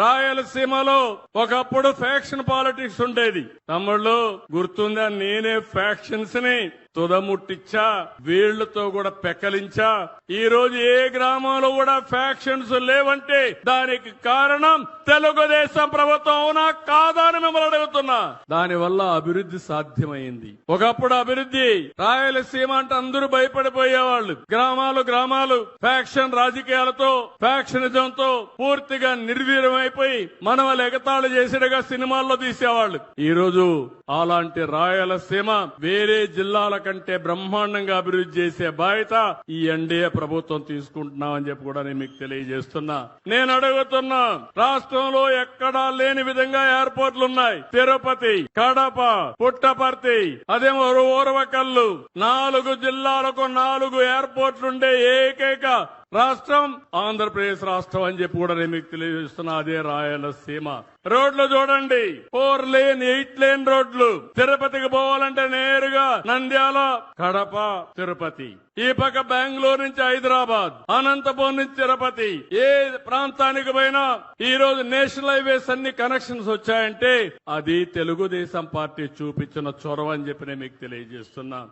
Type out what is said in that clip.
రాయలసీమలో ఒకప్పుడు faction politics ఉండేది. తమ్ముళ్ళు గుర్తుందా? నేనే ఫ్యాక్షన్స్ ని తుదముట్టించా, వీళ్లతో కూడా పెకలించా. ఈ రోజు ఏ గ్రామంలో కూడా ఫ్యాక్షన్స్ లేవంటే దానికి కారణం తెలుగుదేశం ప్రభుత్వం. అవునా కాదా అని మిమ్మల్ని అడుగుతున్నా. దానివల్ల అభివృద్ధి సాధ్యమైంది. ఒకప్పుడు అభివృద్ధి రాయలసీమ అంటే అందరూ భయపడిపోయేవాళ్లు. గ్రామాలు ఫ్యాక్షన్ రాజకీయాలతో, ఫ్యాక్షనిజంతో పూర్తిగా నిర్వీర్యమైపోయి మనవలు ఎగతాళి చేసినగా సినిమాల్లో తీసేవాళ్లు. ఈ రోజు అలాంటి రాయలసీమ వేరే జిల్లాల కంటే బ్రహ్మాండంగా అభివృద్ధి చేసే బాధ్యత ఈ ఎన్డీఏ ప్రభుత్వం తీసుకుంటున్నామని చెప్పి కూడా నేను మీకు తెలియజేస్తున్నా. నేను అడుగుతున్నా, రాష్ట్రంలో ఎక్కడా లేని విధంగా ఎయిర్పోర్ట్లున్నాయి. తిరుపతి, కడప, పుట్టపర్తి, అదేమో ఓర్వకల్లు, 4 జిల్లాలకు 4 ఎయిర్పోర్ట్లుండే ఏకైక రాష్ట్రం ఆంధ్రప్రదేశ్ రాష్ట్రం అని చెప్పి కూడా నేను మీకు తెలియజేస్తున్నా. అదే రాయలసీమ. రోడ్లు చూడండి, 4 లేన్ 8 లేన్ రోడ్లు. తిరుపతికి పోవాలంటే నేరుగా నంద్యాల, కడప, తిరుపతి. ఈ పక్క బెంగళూరు నుంచి హైదరాబాద్, అనంతపురం నుంచి తిరుపతి. ఏ ప్రాంతానికి పోయినా ఈ రోజు నేషనల్ హైవేస్ అన్ని కనెక్షన్స్ వచ్చాయంటే అది తెలుగుదేశం పార్టీ చూపించిన చొరవ అని చెప్పి నేను మీకు తెలియజేస్తున్నా.